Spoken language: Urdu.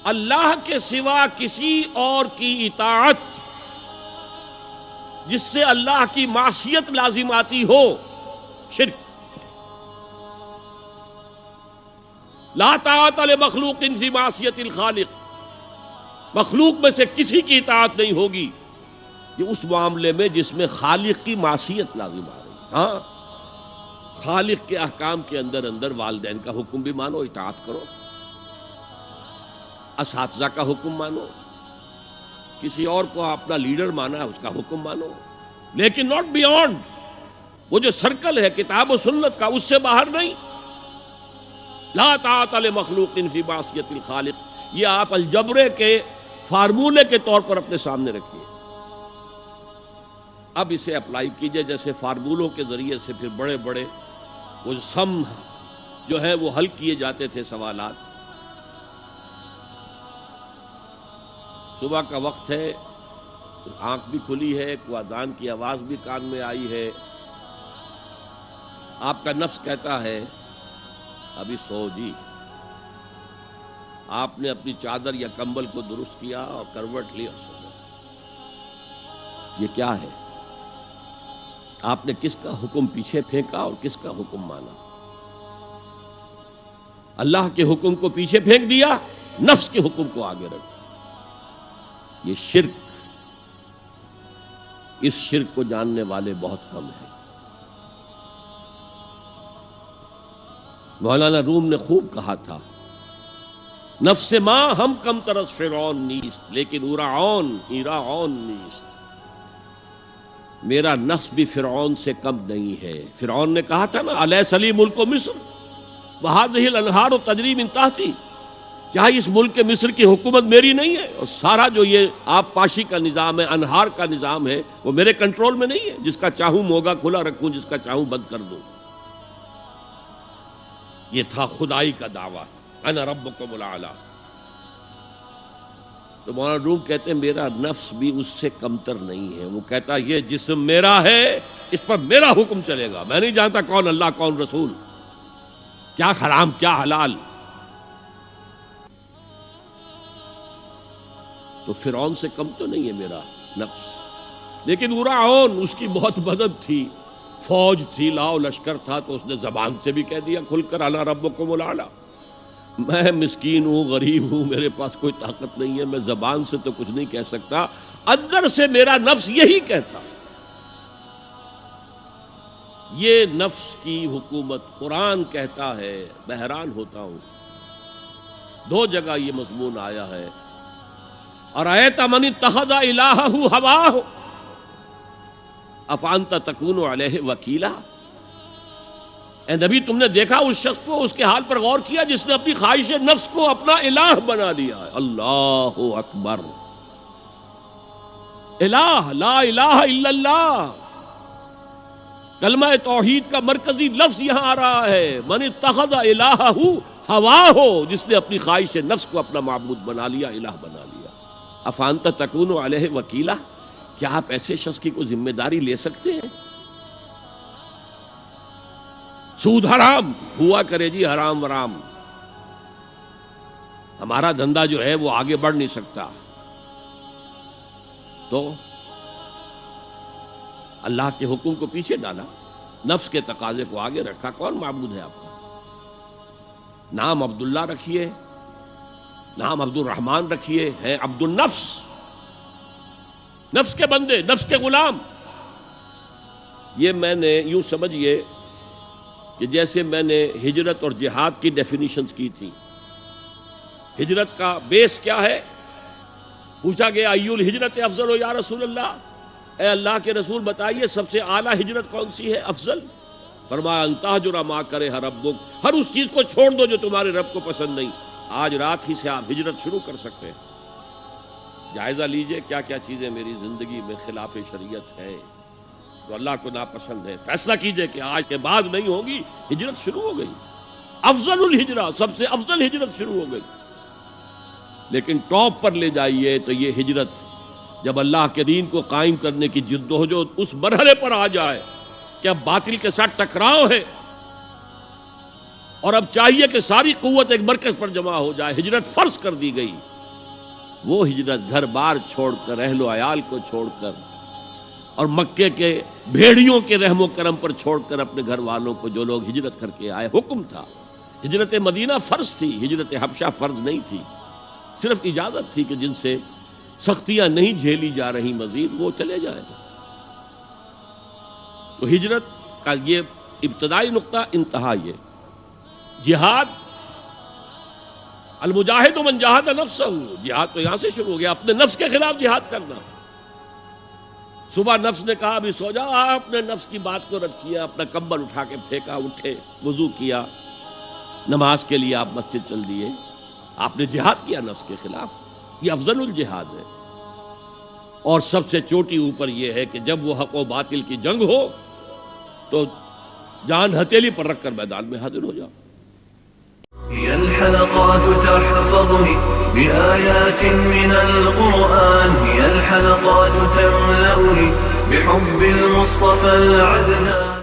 اللہ کے سوا کسی اور کی اطاعت جس سے اللہ کی معصیت لازم آتی ہو، شرک۔ لا طاعت لمخلوق فی معصیت الخالق، مخلوق میں سے کسی کی اطاعت نہیں ہوگی یہ اس معاملے میں جس میں خالق کی معصیت لازم آ رہی۔ ہاں، خالق کے احکام کے اندر والدین کا حکم بھی مانو، اطاعت کرو، اساتذہ کا حکم مانو، کسی اور کو اپنا لیڈر مانا ہے اس کا حکم مانو، لیکن ناٹ بیونڈ، وہ جو سرکل ہے کتاب و سنت کا اس سے باہر نہیں۔ لا طاعت لمخلوق فی معصیت الخالق، یہ آپ الجبرے کے فارمولے کے طور پر اپنے سامنے رکھیے، اب اسے اپلائی کیجئے۔ جیسے فارمولوں کے ذریعے سے پھر بڑے بڑے وہ سم جو ہے وہ حل کیے جاتے تھے سوالات۔ صبح کا وقت ہے، آنکھ بھی کھلی ہے، کوئی اذان کی آواز بھی کان میں آئی ہے، آپ کا نفس کہتا ہے ابھی سو جی۔ آپ نے اپنی چادر یا کمبل کو درست کیا اور کروٹ لی اور سو گئے۔ یہ کیا ہے؟ آپ نے کس کا حکم پیچھے پھینکا اور کس کا حکم مانا؟ اللہ کے حکم کو پیچھے پھینک دیا، نفس کے حکم کو آگے رکھ۔ یہ شرک، اس شرک کو جاننے والے بہت کم ہیں۔ مولانا روم نے خوب کہا تھا، نفس ما ہم کم ترس فرعون نیست لیکن اورعون ایراعون نیست۔ میرا نفس بھی فرعون سے کم نہیں ہے۔ فرعون نے کہا تھا نا الیس لی ملک مصر وہذہ الانہار تجری من تحتی، کیا اس ملک مصر کی حکومت میری نہیں ہے؟ اور سارا جو یہ آب پاشی کا نظام ہے، انہار کا نظام ہے، وہ میرے کنٹرول میں نہیں ہے؟ جس کا چاہوں موگا کھلا رکھوں، جس کا چاہوں بند کر دوں۔ یہ تھا خدائی کا دعویٰ، انا ربکم الاعلی۔ تو مولانا روم کہتے ہیں میرا نفس بھی اس سے کمتر نہیں ہے۔ وہ کہتا یہ جسم میرا ہے، اس پر میرا حکم چلے گا، میں نہیں جانتا کون اللہ کون رسول، کیا حرام کیا حلال۔ تو فرعون سے کم تو نہیں ہے میرا نفس، لیکن اورعون اس کی بہت مدد تھی، فوج تھی، لاؤ لشکر تھا، تو اس نے زبان سے بھی کہہ دیا کھل کر انا ربکم الاعلی۔ میں مسکین ہوں، غریب ہوں، میرے پاس کوئی طاقت نہیں ہے، میں زبان سے تو کچھ نہیں کہہ سکتا، اندر سے میرا نفس یہی کہتا۔ یہ نفس کی حکومت قرآن کہتا ہے، میں حیران ہوتا ہوں، دو جگہ یہ مضمون آیا ہے، ارأیت من اتخذ الہہ ہواہ افانت تکون علیہ وکیلا۔ اے نبی تم نے دیکھا اس شخص کو، اس کے حال پر غور کیا جس نے اپنی خواہش نفس کو اپنا الہ بنا لیا ہے۔ اللہ اکبر، الہ، لا الہ الا اللہ، کلمہ توحید کا مرکزی لفظ یہاں آ رہا ہے، من اتخذ الہہ ہواہ، جس نے اپنی خواہش نفس کو اپنا معبود بنا لیا، الہ بنا لیا۔ افانت تکون علیہ وکیلا، کیا آپ ایسے شخص کی کوئی ذمہ داری لے سکتے ہیں؟ سود حرام ہوا کرے جی، حرام ورام، ہمارا دھندا جو ہے وہ آگے بڑھ نہیں سکتا، تو اللہ کے حکم کو پیچھے ڈالا، نفس کے تقاضے کو آگے رکھا۔ کون معبود ہے آپ کا؟ نام عبداللہ رکھیے، نام عبد الرحمن رکھیے، ہے عبد النفس، نفس کے بندے، نفس کے غلام۔ یہ میں نے یوں سمجھئے کہ جیسے میں نے ہجرت اور جہاد کی ڈیفینیشنز کی تھی۔ ہجرت کا بیس کیا ہے؟ پوچھا گیا ایو الہجرت افضل ہو یا رسول اللہ، اے اللہ کے رسول بتائیے سب سے اعلیٰ ہجرت کون سی ہے، افضل؟ فرمایا ان تہجر ما کرہ ربک، ہر اس چیز کو چھوڑ دو جو تمہارے رب کو پسند نہیں۔ آج رات ہی سے آپ ہجرت شروع کر سکتے ہیں۔ جائزہ لیجئے کیا کیا چیزیں میری زندگی میں خلاف شریعت ہے، جو اللہ کو ناپسند ہے، فیصلہ کیجئے کہ آج کے بعد نہیں ہوگی۔ ہجرت شروع ہو گئی، افضل الہجرہ، سب سے افضل ہجرت شروع ہو گئی۔ لیکن ٹاپ پر لے جائیے تو یہ ہجرت جب اللہ کے دین کو قائم کرنے کی جدوجہد اس مرحلے پر آ جائے کہ اب باطل کے ساتھ ٹکراؤ ہے اور اب چاہیے کہ ساری قوت ایک مرکز پر جمع ہو جائے، ہجرت فرض کر دی گئی، وہ ہجرت گھر بار چھوڑ کر، اہل و عیال کو چھوڑ کر، اور مکے کے بھیڑیوں کے رحم و کرم پر چھوڑ کر اپنے گھر والوں کو جو لوگ ہجرت کر کے آئے، حکم تھا۔ ہجرت مدینہ فرض تھی، ہجرت حبشہ فرض نہیں تھی، صرف اجازت تھی کہ جن سے سختیاں نہیں جھیلی جا رہی مزید وہ چلے جائیں۔ تو ہجرت کا یہ ابتدائی نقطہ، انتہا یہ جہاد، المجاہد من جاہد نفسہ، جہاد تو یہاں سے شروع ہو گیا، اپنے نفس کے خلاف جہاد کرنا۔ صبح نفس نے کہا ابھی سو جا، آپ نے نفس کی بات کو رد کیا، اپنا کمبل اٹھا کے پھینکا، اٹھے، وضو کیا، نماز کے لیے آپ مسجد چل دیے، آپ نے جہاد کیا نفس کے خلاف۔ یہ افضل الجہاد ہے، اور سب سے چوٹی اوپر یہ ہے کہ جب وہ حق و باطل کی جنگ ہو تو جان ہتھیلی پر رکھ کر میدان میں حاضر ہو جاؤ۔ هي الحلقات تحفظني بآيات من القرآن، هي الحلقات تملأني بحب المصطفى العدنان.